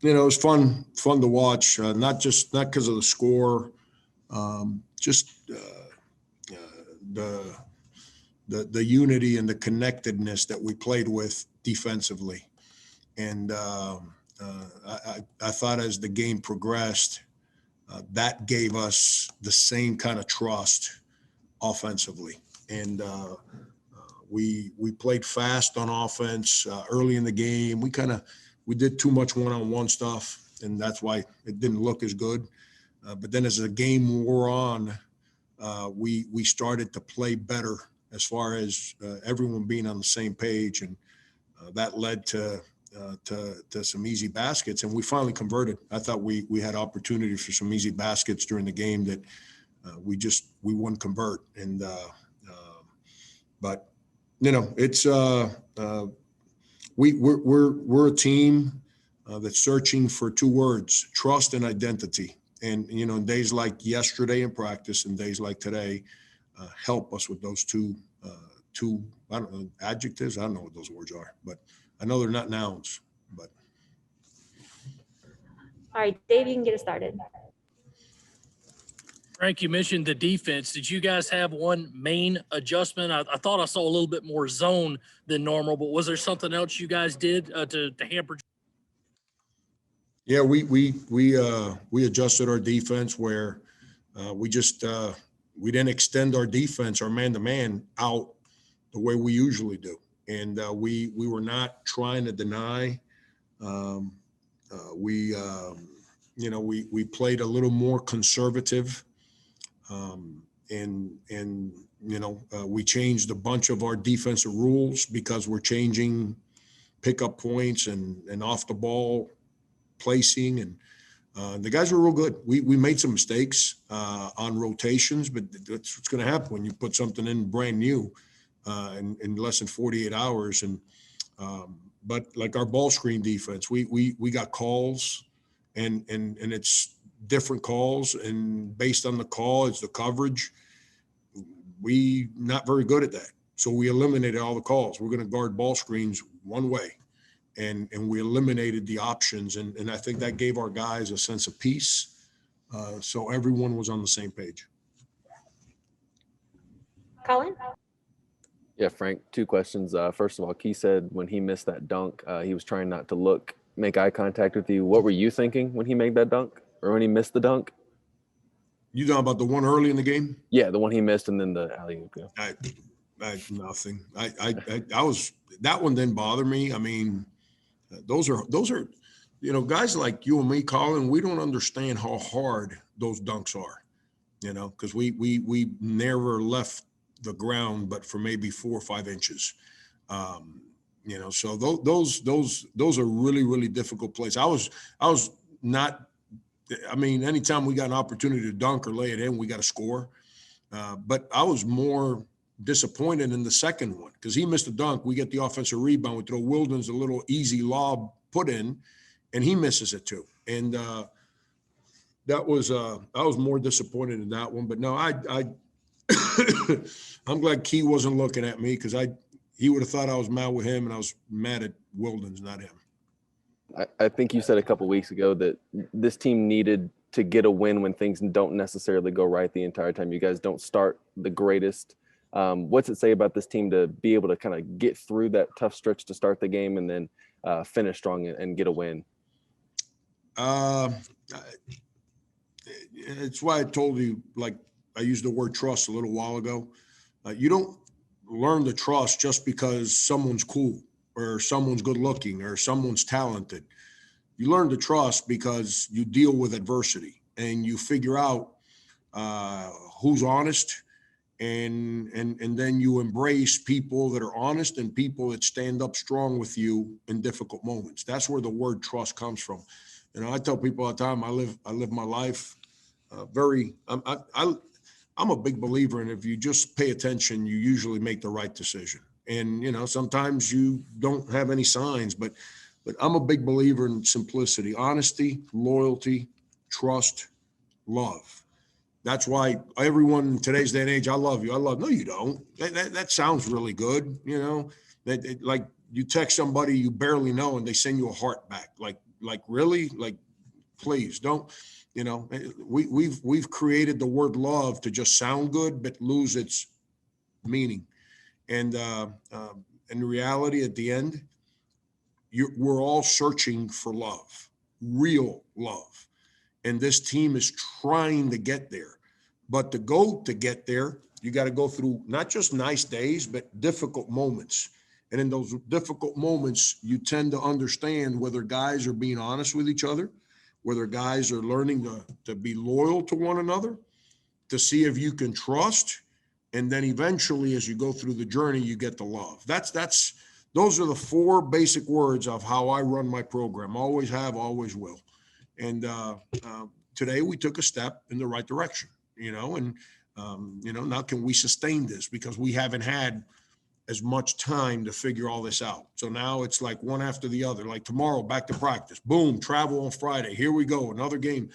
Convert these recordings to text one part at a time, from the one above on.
It was fun to watch. Not because of the score, just the unity and the connectedness that we played with defensively. And I thought as the game progressed, that gave us the same kind of trust offensively. And we played fast on offense early in the game. We did too much one-on-one stuff, and that's why it didn't look as good. But then as the game wore on, we started to play better as far as everyone being on the same page, and that led to some easy baskets, and we finally converted. I thought we had opportunities for some easy baskets during the game that we wouldn't convert. And but it's we're a team that's searching for two words: trust and identity. And in days like yesterday in practice and days like today, help us with those two I don't know, adjectives. I don't know what those words are, but I know they're not nouns. But all right, Dave, you can get it started. Frank, you mentioned the defense. Did you guys have one main adjustment? I thought I saw a little bit more zone than normal, but was there something else you guys did to hamper? Yeah, we adjusted our defense where we didn't extend our defense, our man-to-man, out the way we usually do. And we were not trying to deny. We played a little more conservative, we changed a bunch of our defensive rules because we're changing pickup points and off the ball placing, and the guys were real good. We made some mistakes on rotations, but that's what's going to happen when you put something in brand new. In less than 48 hours. And, but like our ball screen defense, we got calls and it's different calls, and based on the call, it's the coverage. We not very good at that. So we eliminated all the calls. We're going to guard ball screens one way, and we eliminated the options. And I think that gave our guys a sense of peace. So everyone was on the same page. Colin? Yeah, Frank, two questions. First of all, Key said when he missed that dunk, he was trying not to make eye contact with you. What were you thinking when he made that dunk or when he missed the dunk? You talking about the one early in the game? Yeah, the one he missed and then the alley-oop. I nothing. I was, that one didn't bother me. I mean, those are guys like you and me, Colin, we don't understand how hard those dunks are, because we never left the ground but for maybe 4 or 5 inches. So those are really, really difficult plays. I was not, anytime we got an opportunity to dunk or lay it in, we got to score. But I was more disappointed in the second one because he missed a dunk. We get the offensive rebound. We throw Wildens a little easy lob put in, and he misses it too. And I was more disappointed in that one. But no, I'm glad Key wasn't looking at me because he would have thought I was mad with him, and I was mad at Wildens, not him. I think you said a couple weeks ago that this team needed to get a win when things don't necessarily go right the entire time. You guys don't start the greatest. What's it say about this team to be able to kind of get through that tough stretch to start the game and then finish strong and get a win? It's why I told you, like I used the word trust a little while ago. You don't learn to trust just because someone's cool or someone's good looking or someone's talented. You learn to trust because you deal with adversity and you figure out who's honest, and then you embrace people that are honest and people that stand up strong with you in difficult moments. That's where the word trust comes from. I tell people all the time, I live my life I'm a big believer in if you just pay attention, you usually make the right decision. And, sometimes you don't have any signs, but I'm a big believer in simplicity, honesty, loyalty, trust, love. That's why everyone in today's day and age, I love you. No, you don't. That sounds really good. Like you text somebody you barely know and they send you a heart back. Like like really, like, please don't, we've created the word love to just sound good, but lose its meaning. And in reality, at the end, we're all searching for love, real love. And this team is trying to get there. But to get there, you got to go through not just nice days, but difficult moments. And in those difficult moments, you tend to understand whether guys are being honest with each other, whether guys are learning to be loyal to one another, to see if you can trust. And then eventually, as you go through the journey, you get the love. Those are the 4 basic words of how I run my program. Always have, always will. And today we took a step in the right direction, now can we sustain this? Because we haven't had as much time to figure all this out. So now it's like one after the other, like tomorrow, back to practice, boom, travel on Friday. Here we go, another game.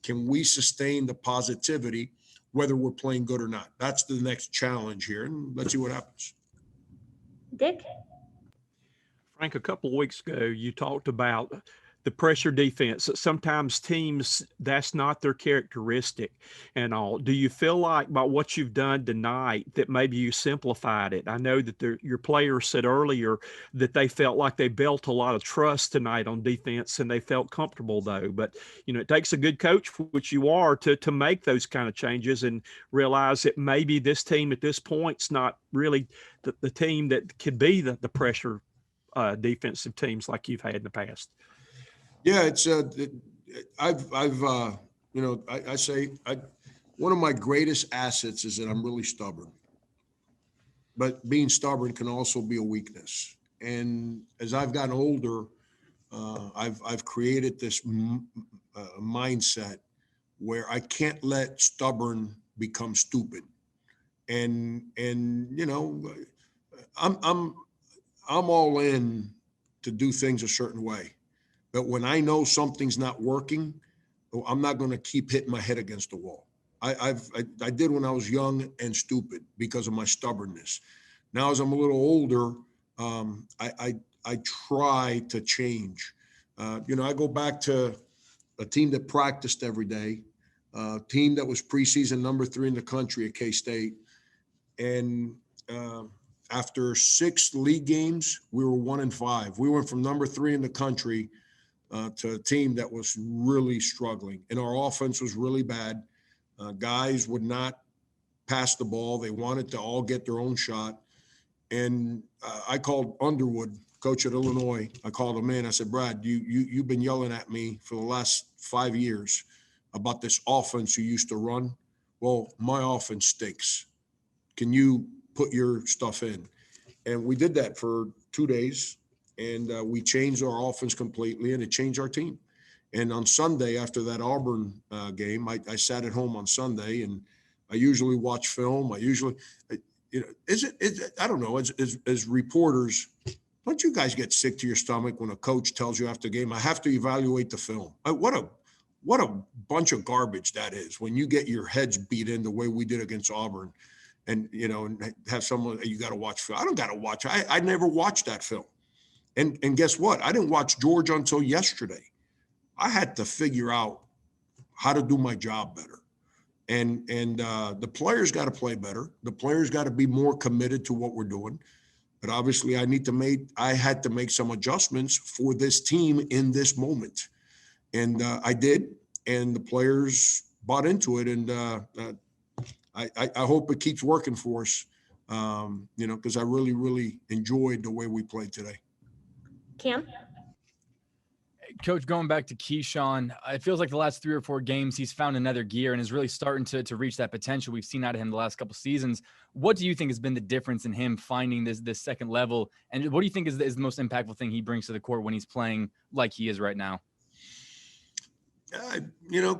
Can we sustain the positivity, whether we're playing good or not? That's the next challenge here, and let's see what happens. Dick? Frank, a couple of weeks ago, you talked about the pressure defense. Sometimes teams, that's not their characteristic and all. Do you feel like by what you've done tonight that maybe you simplified it? I know that your players said earlier that they felt like they built a lot of trust tonight on defense and they felt comfortable though. But, it takes a good coach, which you are, to make those kind of changes and realize that maybe this team at this point's not really the team that could be the pressure defensive teams like you've had in the past. Yeah, it's one of my greatest assets is that I'm really stubborn. But being stubborn can also be a weakness. And as I've gotten older, I've created this mindset where I can't let stubborn become stupid. And I'm all in to do things a certain way. But when I know something's not working, I'm not going to keep hitting my head against the wall. I did when I was young and stupid because of my stubbornness. Now, as I'm a little older, I try to change. I go back to a team that practiced every day, a team that was preseason number 3 in the country at K-State. And after 6 league games, we were 1-5. We went from number 3 in the country to a team that was really struggling. And our offense was really bad. Guys would not pass the ball. They wanted to all get their own shot. And I called Underwood, coach at Illinois. I called him in. I said, Brad, you've been yelling at me for the last 5 years about this offense you used to run. Well, my offense stinks. Can you put your stuff in? And we did that for 2 days. And we changed our offense completely, and it changed our team. And on Sunday, after that Auburn game, I sat at home on Sunday, and I usually watch film. I don't know, as reporters, don't you guys get sick to your stomach when a coach tells you after the game, I have to evaluate the film? What a bunch of garbage that is when you get your heads beat in the way we did against Auburn. And, and have someone, you got to watch film. I don't got to watch. I never watched that film. And guess what? I didn't watch Georgia until yesterday. I had to figure out how to do my job better. And the players got to play better. The players got to be more committed to what we're doing. But obviously I had to make some adjustments for this team in this moment. And I did, and the players bought into it. And I hope it keeps working for us, because I really, really enjoyed the way we played today. Cam? Coach, going back to Keyshawn, it feels like the last 3 or 4 games he's found another gear and is really starting to reach that potential we've seen out of him the last couple of seasons. What do you think has been the difference in him finding this second level? And what do you think is the most impactful thing he brings to the court when he's playing like he is right now?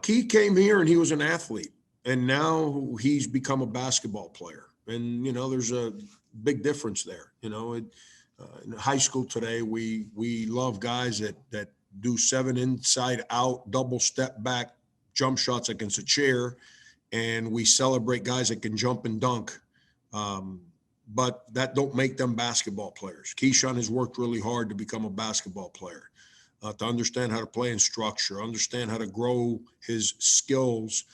Key came here and he was an athlete, and now he's become a basketball player. And, there's a big difference there. In high school today, we love guys that do 7 inside out, double step back jump shots against a chair. And we celebrate guys that can jump and dunk. But that don't make them basketball players. Keyshawn has worked really hard to become a basketball player. to understand how to play in structure, understand how to grow his skills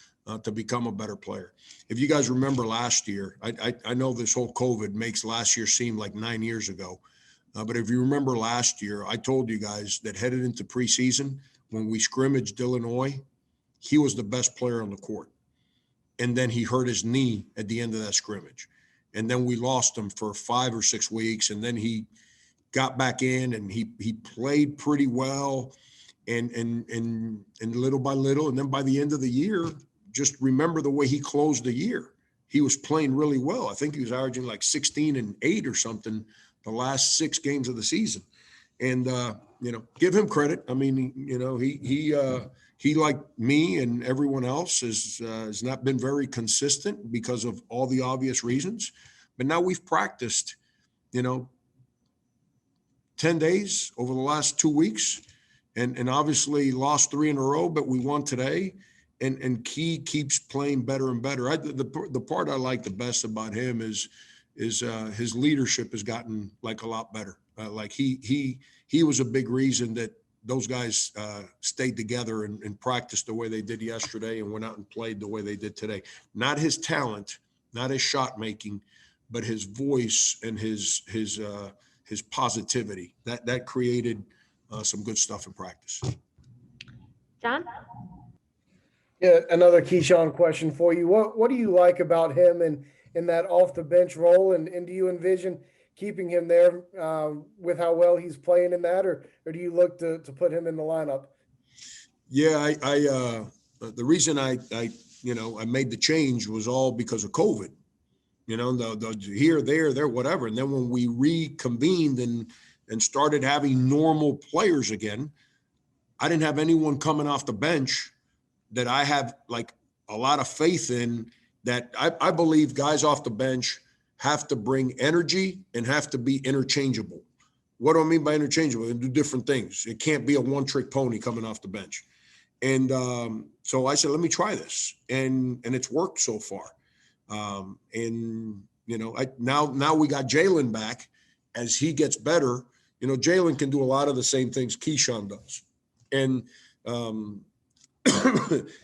to become a better player. If you guys remember last year, I know this whole COVID makes last year seem like 9 years ago. But if you remember last year, I told you guys that headed into preseason, when we scrimmaged Illinois, he was the best player on the court. And then he hurt his knee at the end of that scrimmage. And then we lost him for 5 or 6 weeks. And then he got back in and he played pretty well and little by little. And then by the end of the year, just remember the way he closed the year. He was playing really well. I think he was averaging like 16 and 8 or something the last 6 games of the season. And, give him credit. I mean, he like me and everyone else has not been very consistent because of all the obvious reasons. But now we've practiced, 10 days over the last 2 weeks and obviously lost 3 in a row, but we won today. And Key keeps playing better and better. The part I like the best about him is his leadership has gotten like a lot better. Like he was a big reason that those guys stayed together and practiced the way they did yesterday and went out and played the way they did today. Not his talent, not his shot making, but his voice and his positivity. That created some good stuff in practice. John? Yeah, another Keyshawn question for you. What do you like about him and in that off the bench role, and do you envision keeping him there with how well he's playing in that, or do you look to put him in the lineup? Yeah, the reason I made the change was all because of COVID. The here, there, whatever. And then when we reconvened and started having normal players again, I didn't have anyone coming off the bench that I have like a lot of faith in. That I believe guys off the bench have to bring energy and have to be interchangeable. What do I mean by interchangeable? They do different things. It can't be a one-trick pony coming off the bench. And so I said, let me try this. And it's worked so far. Now we got Jalen back. As he gets better, Jalen can do a lot of the same things Keyshawn does. And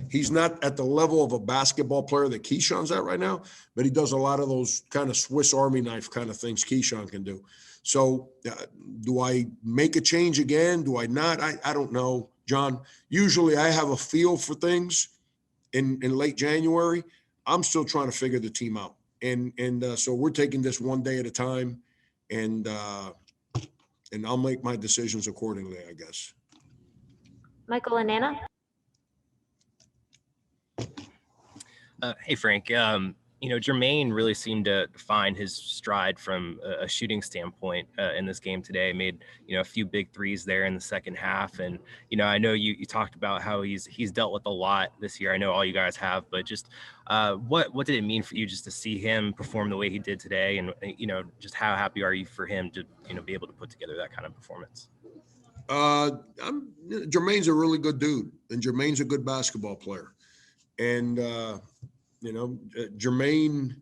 he's not at the level of a basketball player that Keyshawn's at right now, but he does a lot of those kind of Swiss Army knife kind of things Keyshawn can do. So do I make a change again? Do I not? I don't know, John. Usually I have a feel for things in late January. I'm still trying to figure the team out. And so we're taking this one day at a time, and I'll make my decisions accordingly, I guess. Michael and Anna? Hey, Frank. Jermaine really seemed to find his stride from a shooting standpoint in this game today. Made, a few big threes there in the second half. And, I know you talked about how he's dealt with a lot this year. I know all you guys have, but just what did it mean for you just to see him perform the way he did today? And, just how happy are you for him to, be able to put together that kind of performance? Jermaine's a really good dude, and Jermaine's a good basketball player. And, Jermaine,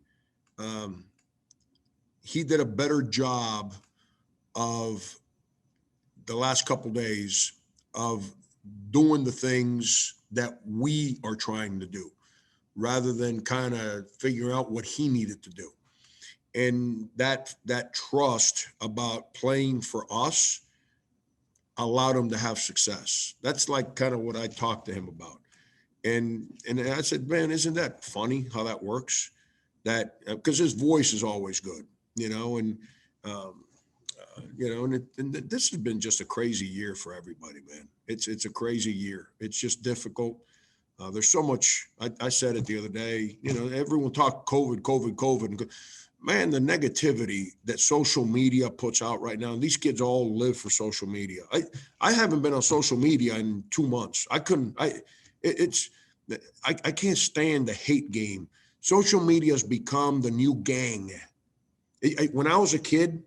he did a better job of the last couple days of doing the things that we are trying to do rather than kind of figuring out what he needed to do. And that trust about playing for us allowed him to have success. That's like kind of what I talked to him about. And I said, man, isn't that funny how that works? That because his voice is always good, and this has been just a crazy year for everybody, man. It's a crazy year. It's just difficult. There's so much. I said it the other day. Everyone talked COVID. Man, the negativity that social media puts out right now. And these kids all live for social media. I haven't been on social media in 2 months. I can't stand the hate game. Social media has become the new gang. When I was a kid,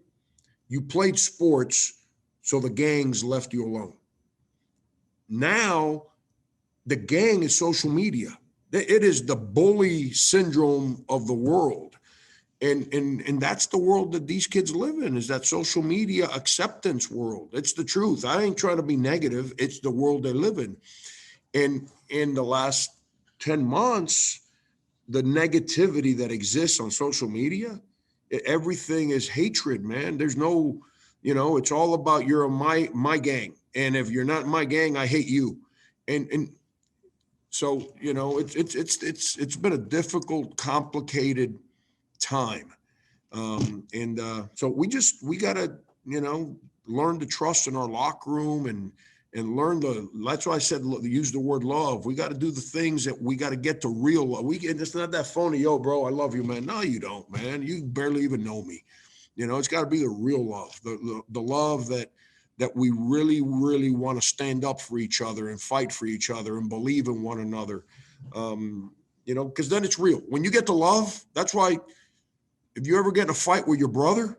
you played sports, so the gangs left you alone. Now, the gang is social media. It is the bully syndrome of the world. And that's the world that these kids live in, is that social media acceptance world. It's the truth. I ain't trying to be negative. It's the world they live in. And in the last 10 months, the negativity that exists on social media, everything is hatred, man. There's no, it's all about you're my gang. And if you're not my gang, I hate you. And so, it's been a difficult, complicated time. So we got to, learn to trust in our locker room and learn that's why I said, use the word love. We got to do the things that we got to get to real love. It's not that phony, yo, bro, I love you, man. No, you don't, man. You barely even know me. It's got to be the real love, the love that we really, really want to stand up for each other and fight for each other and believe in one another. Because then it's real. When you get to love, that's why if you ever get in a fight with your brother,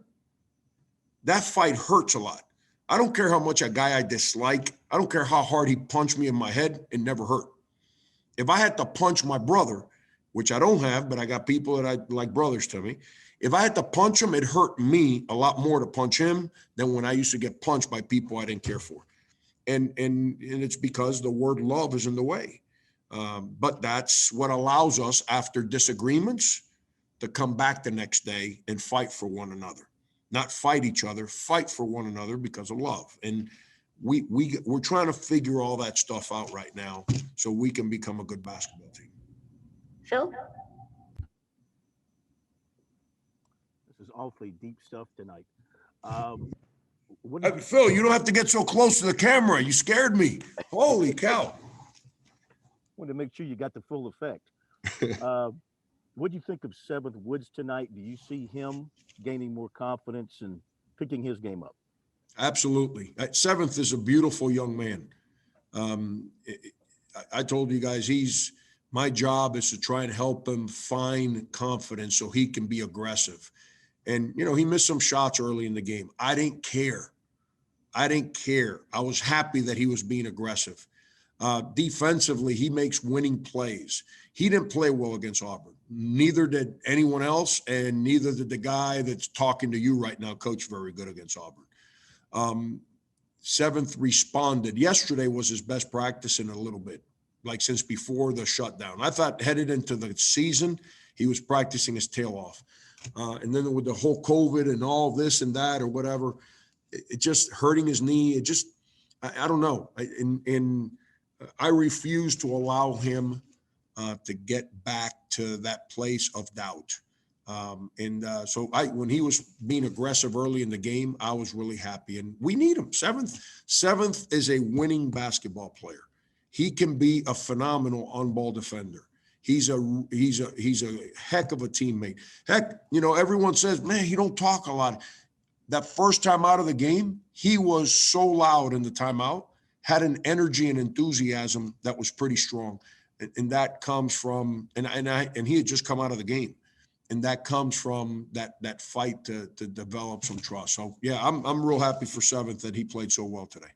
that fight hurts a lot. I don't care how much a guy I dislike, I don't care how hard he punched me in my head, it never hurt. If I had to punch my brother, which I don't have, but I got people that I like brothers to me, if I had to punch him, it hurt me a lot more to punch him than when I used to get punched by people I didn't care for. And it's because the word love is in the way. But that's what allows us, after disagreements, to come back the next day and fight for one another. Not fight each other, fight for one another because of love. And we're trying to figure all that stuff out right now so we can become a good basketball team. Phil? This is awfully deep stuff tonight. Phil, you don't have to get so close to the camera. You scared me. Holy cow. Wanted to make sure you got the full effect. What do you think of Seventh Woods tonight? Do you see him gaining more confidence and picking his game up? Absolutely. Seventh is a beautiful young man. I told you guys, my job is to try and help him find confidence so he can be aggressive. And, he missed some shots early in the game. I didn't care. I was happy that he was being aggressive. Defensively, he makes winning plays. He didn't play well against Auburn. Neither did anyone else, and neither did the guy that's talking to you right now, coach, very good against Auburn. Seventh responded. Yesterday was his best practice in a little bit, like since before the shutdown. I thought headed into the season, he was practicing his tail off. And then with the whole COVID and all this and that or whatever, it just hurting his knee. I don't know. I refuse to allow him to get back to that place of doubt. So when he was being aggressive early in the game, I was really happy, and we need him. Seventh is a winning basketball player. He can be a phenomenal on-ball defender. He's a heck of a teammate. Heck, everyone says, man, he don't talk a lot. That first time out of the game, he was so loud in the timeout, had an energy and enthusiasm that was pretty strong. And that comes from, and he had just come out of the game. And that comes from that fight to develop some trust. So yeah, I'm real happy for Seventh that he played so well today.